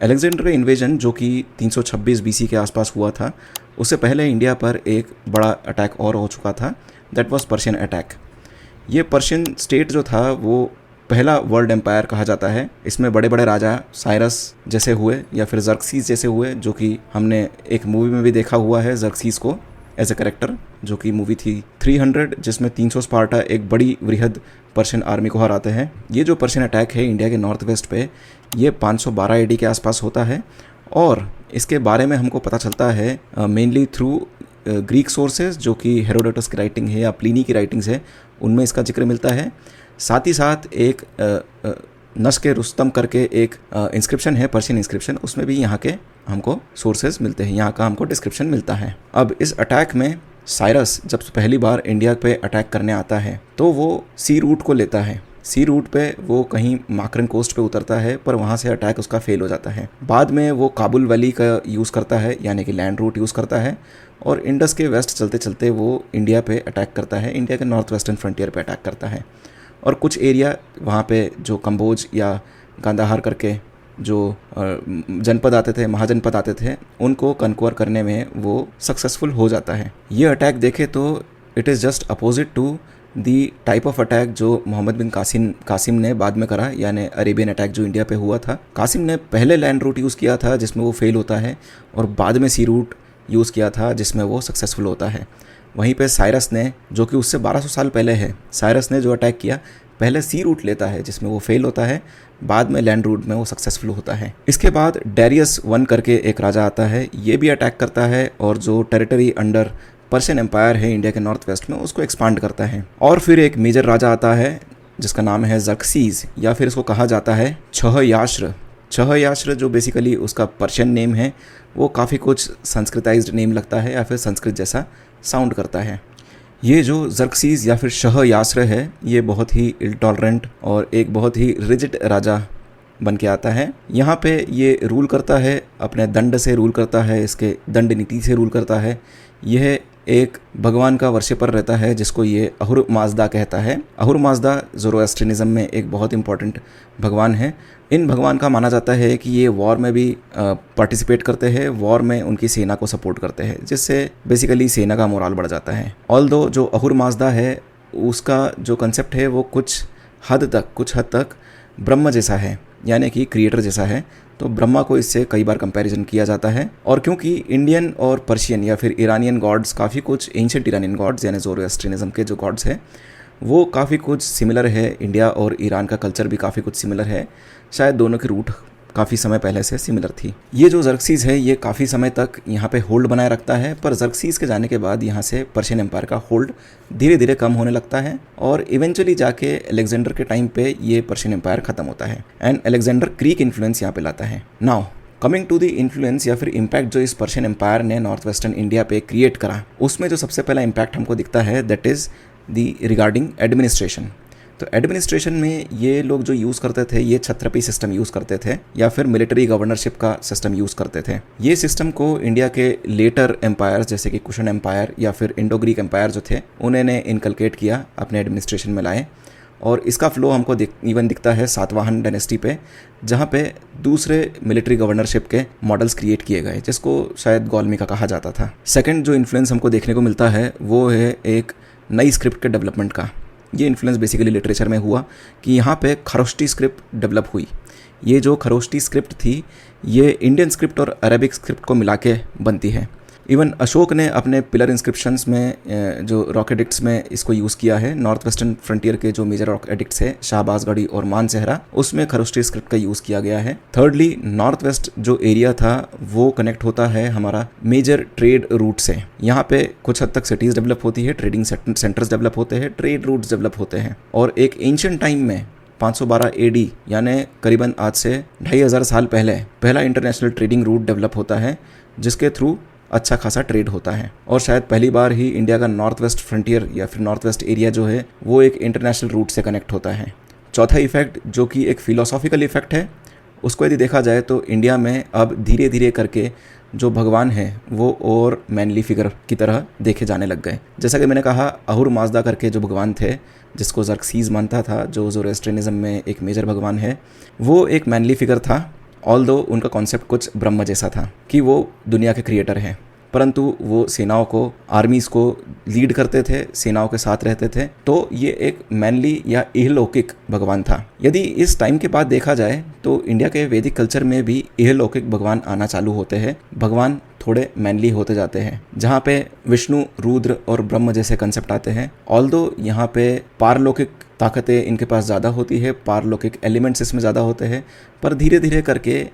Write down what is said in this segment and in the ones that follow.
Alexander का invasion जो कि 326 बीसी के आसपास हुआ था, उससे पहले इंडिया पर एक बड़ा अटैक और हो चुका था। That was Persian attack. ये पर्शियन स्टेट जो था वो पहला वर्ल्ड एम्पायर कहा जाता है। इसमें बड़े बड़े राजा साइरस जैसे हुए या फिर जर्क्सीज जैसे हुए, जो कि हमने एक मूवी में भी देखा हुआ है जर्क्सीज को एज ए करेक्टर, जो कि मूवी थी 300, जिसमें 300 स्पार्टा एक बड़ी वृहद पर्शियन आर्मी को हराते हैं। ये जो पर्शियन अटैक है इंडिया के नॉर्थ वेस्ट पे, ये 512 एडी के आसपास होता है और इसके बारे में हमको पता चलता है मेनली थ्रू ग्रीक सोर्सेज, जो कि हेरोडोटस की राइटिंग है या प्लिनी की राइटिंग्स है, उनमें इसका जिक्र मिलता है। साथ ही साथ एक नस्क रुस्तम करके एक इंस्क्रिप्शन है, पर्शियन इंस्क्रिप्शन, उसमें भी यहाँ के हमको सोर्सेज मिलते हैं, यहाँ का हमको डिस्क्रिप्शन मिलता है। अब इस अटैक में साइरस जब पहली बार इंडिया पे अटैक करने आता है तो वो सी रूट को लेता है। सी रूट पे वो कहीं माकरन कोस्ट पे उतरता है, पर वहाँ से अटैक उसका फेल हो जाता है। बाद में वो काबुल वैली का यूज़ करता है, यानी कि लैंड रूट यूज़ करता है, और इंडस के वेस्ट चलते चलते वो इंडिया पे अटैक करता है, इंडिया के नॉर्थ वेस्टर्न फ्रंटियर पे अटैक करता है। और कुछ एरिया वहाँ पे जो कंबोज या गांधार करके जो जनपद आते थे, महाजनपद आते थे, उनको कन्क्वर करने में वो सक्सेसफुल हो जाता है। ये अटैक देखे तो it is just opposite to the type of attack जो मोहम्मद बिन कासिम ने बाद में करा, यानी अरेबियन अटैक जो इंडिया पे हुआ था। कासिम ने पहले लैंड रूट यूज़ किया था जिसमें वो फेल होता है, और बाद में सी रूट यूज़ किया था जिसमें वो सक्सेसफुल होता है। वहीं पे साइरस ने, जो कि उससे 1200 साल पहले है, साइरस ने जो अटैक किया पहले सी रूट लेता है जिसमें वो फेल होता है, बाद में लैंड रूट में वो सक्सेसफुल होता है। इसके बाद डेरियस वन करके एक राजा आता है, ये भी अटैक करता है और जो टेरिटरी अंडर पर्शियन एम्पायर है इंडिया के नॉर्थ वेस्ट में उसको एक्सपांड करता है। और फिर एक मेजर राजा आता है जिसका नाम है जर्क्सीज, या फिर इसको कहा जाता है छह याश्र, जो बेसिकली उसका पर्शियन नेम है, वो काफ़ी कुछ संस्कृताइज्ड नेम लगता है या फिर संस्कृत जैसा साउंड करता है। ये जो जर्क्सीज या फिर शह यास्र है, ये बहुत ही इनटॉलरेंट और एक बहुत ही रिजिड राजा बन के आता है। यहाँ पे ये रूल करता है, अपने दंड से रूल करता है, इसके दंड नीति से रूल करता है। यह एक भगवान का वर्शिपर रहता है जिसको ये अहुर माजदा कहता है। अहुर माजदा ज़ोरोएस्ट्रियनिज़म में एक बहुत इंपॉर्टेंट भगवान है। इन भगवान का माना जाता है कि ये वॉर में भी पार्टिसिपेट करते हैं, वॉर में उनकी सेना को सपोर्ट करते हैं, जिससे बेसिकली सेना का मोराल बढ़ जाता है। ऑल्दो जो अहुर माजदा है उसका जो कंसेप्ट है वो कुछ हद तक ब्रह्म जैसा है, यानी कि क्रिएटर जैसा है, तो ब्रह्मा को इससे कई बार कंपैरिजन किया जाता है। और क्योंकि इंडियन और पर्शियन या फिर ईरानियन गॉड्स काफ़ी कुछ, एंशिएंट ईरानियन गॉड्स यानी ज़ोरोएस्ट्रियनिज़म के जो गॉड्स हैं वो काफ़ी कुछ सिमिलर है, इंडिया और ईरान का कल्चर भी काफ़ी कुछ सिमिलर है, शायद दोनों की रूट काफ़ी समय पहले से सिमिलर थी। ये जो जर्क्सीज है ये काफ़ी समय तक यहाँ पे होल्ड बनाए रखता है, पर जर्क्सीज के जाने के बाद यहाँ से पर्शियन एम्पायर का होल्ड धीरे धीरे कम होने लगता है और इवेंचुअली जाके अलेक्जेंडर के टाइम पे ये पर्शियन एम्पायर ख़त्म होता है एंड अलेक्जेंडर ग्रीक इन्फ्लुएंस यहाँ पे लाता है। Now coming to the influence या फिर इम्पैक्ट जो इस पर्शियन एम्पायर ने नॉर्थ वेस्टर्न इंडिया पे क्रिएट करा, उसमें जो सबसे पहला इम्पैक्ट हमको दिखता है that is the regarding administration. तो एडमिनिस्ट्रेशन में ये लोग जो यूज़ करते थे ये छत्रपति सिस्टम यूज़ करते थे या फिर मिलिट्री गवर्नरशिप का सिस्टम यूज़ करते थे। ये सिस्टम को इंडिया के लेटर एम्पायर्स जैसे कि कुशन एम्पायर या फिर इंडो ग्रीक एम्पायर जो थे उन्होंने इनकलकेट किया, अपने एडमिनिस्ट्रेशन में लाए। और इसका फ्लो हमको इवन दिखता है सातवाहन डायनेस्टी पे, जहाँ पे दूसरे मिलिट्री गवर्नरशिप के मॉडल्स क्रिएट किए गए, जिसको शायद गौलमी का कहा जाता था। सेकंड जो इन्फ्लुएंस हमको देखने को मिलता है वो है एक नई स्क्रिप्ट के डेवलपमेंट का। ये इन्फ्लुएंस बेसिकली लिटरेचर में हुआ कि यहाँ पे खरोष्टी स्क्रिप्ट डेवलप हुई। ये जो खरोष्टी स्क्रिप्ट थी ये इंडियन स्क्रिप्ट और अरेबिक स्क्रिप्ट को मिला के बनती है। इवन अशोक ने अपने पिलर इंस्क्रिप्शंस में जो रॉक एडिक्ट्स में इसको यूज़ किया है। नॉर्थ वेस्टर्न फ्रंटियर के जो मेजर रॉक एडिक्ट्स है शाहबाजगढ़ी और मानसेहरा, उसमें खरोष्टी स्क्रिप्ट का यूज़ किया गया है। थर्डली नॉर्थ वेस्ट जो एरिया था वो कनेक्ट होता है हमारा मेजर ट्रेड रूट से। यहाँ पे कुछ हद तक सिटीज़ डेवलप होती है, ट्रेडिंग सेंटर्स डेवलप होते हैं, ट्रेड रूट्स डेवलप होते हैं। और एक एंशिएंट टाइम में 512 एडी यानी करीबन आज से 2500 साल पहले पहला इंटरनेशनल ट्रेडिंग रूट डेवलप होता है जिसके थ्रू अच्छा खासा ट्रेड होता है। और शायद पहली बार ही इंडिया का नॉर्थ वेस्ट फ्रंटियर या फिर नॉर्थ वेस्ट एरिया जो है वो एक इंटरनेशनल रूट से कनेक्ट होता है। चौथा इफेक्ट जो कि एक फिलोसॉफिकल इफेक्ट है, उसको यदि देखा जाए तो इंडिया में अब धीरे धीरे करके जो भगवान है वो और मैनली फिगर की तरह देखे जाने लग गए। जैसा कि मैंने कहा अहुर माजदा करके जो भगवान थे जिसको जर्क्सीज मानता था, जो ज़ोरोएस्ट्रियनिज़म में एक मेजर भगवान है, वो एक मैनली फिगर था ऑल्दो उनका कॉन्सेप्ट कुछ ब्रह्म जैसा था कि वो दुनिया के क्रिएटर हैं, परंतु वो सेनाओं को, आर्मीज़ को लीड करते थे, सेनाओं के साथ रहते थे। तो ये एक मैनली या इहलौकिक भगवान था। यदि इस टाइम के बाद देखा जाए तो इंडिया के वैदिक कल्चर में भी इहलौकिक भगवान आना चालू होते हैं। भगवान थोड़े मैनली होते जाते हैं, जहाँ पे विष्णु, रुद्र और ब्रह्म जैसे कंसेप्ट आते हैं। ऑल्दो यहाँ पे पारलौकिक ताकतें इनके पास ज़्यादा होती है, पारलौकिक एलिमेंट्स इसमें ज़्यादा होते हैं, पर धीरे धीरे करके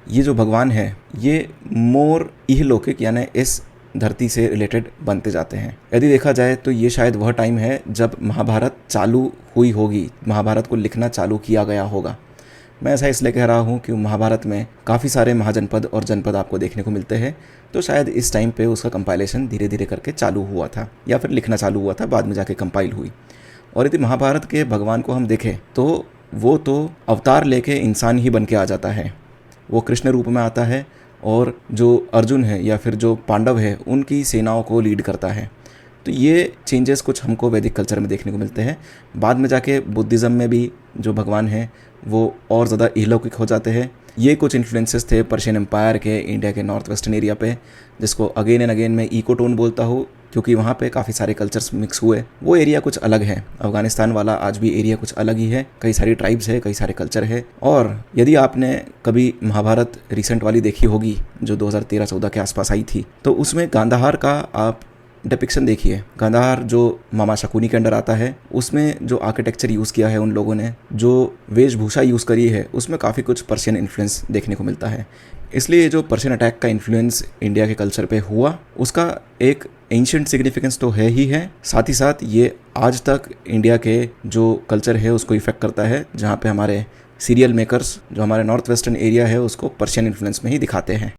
ये जो भगवान है ये मोर इहलौकिक यानी इस धरती से रिलेटेड बनते जाते हैं। यदि देखा जाए तो ये शायद वह टाइम है जब महाभारत चालू हुई होगी, महाभारत को लिखना चालू किया गया होगा। मैं ऐसा इसलिए कह रहा हूँ कि महाभारत में काफ़ी सारे महाजनपद और जनपद आपको देखने को मिलते हैं, तो शायद इस टाइम पे उसका कंपाइलेशन धीरे धीरे करके चालू हुआ था या फिर लिखना चालू हुआ था, बाद में जाके कंपाइल हुई। और यदि महाभारत के भगवान को हम देखें तो वो तो अवतार लेके इंसान ही बन के आ जाता है। वो कृष्ण रूप में आता है और जो अर्जुन है या फिर जो पांडव है उनकी सेनाओं को लीड करता है। तो ये चेंजेस कुछ हमको वैदिक कल्चर में देखने को मिलते हैं। बाद में जाके बुद्धिज़्म में भी जो भगवान हैं वो और ज़्यादा इहलौकिक हो जाते हैं। ये कुछ इन्फ्लुएंसेस थे पर्शियन एम्पायर के इंडिया के नॉर्थ वेस्टर्न एरिया पे, जिसको अगेन एंड अगेन मैं इकोटोन बोलता हूँ क्योंकि वहाँ पे काफ़ी सारे कल्चर्स मिक्स हुए। वो एरिया कुछ अलग है, अफगानिस्तान वाला आज भी एरिया कुछ अलग ही है, कई सारी ट्राइब्स है, कई सारे कल्चर है। और यदि आपने कभी महाभारत रिसेंट वाली देखी होगी जो 2013-14 के आसपास आई थी, तो उसमें गांधार का आप डिपिक्शन देखिए। गांधार जो मामा शकुनी के अंडर आता है, उसमें जो आर्किटेक्चर यूज़ किया है उन लोगों ने, जो वेशभूषा यूज़ करी है, उसमें काफ़ी कुछ पर्शियन इन्फ्लुएंस देखने को मिलता है। इसलिए जो पर्शियन अटैक का इन्फ्लुएंस इंडिया के कल्चर पे हुआ उसका एक एंशिएंट सिग्निफिकेंस तो है ही है, साथ ही साथ ये आज तक इंडिया के जो कल्चर है उसको इफेक्ट करता है, जहाँ पे हमारे सीरियल मेकर्स जो हमारे नॉर्थ वेस्टर्न एरिया है उसको पर्शियन इन्फ्लुएंस में ही दिखाते हैं।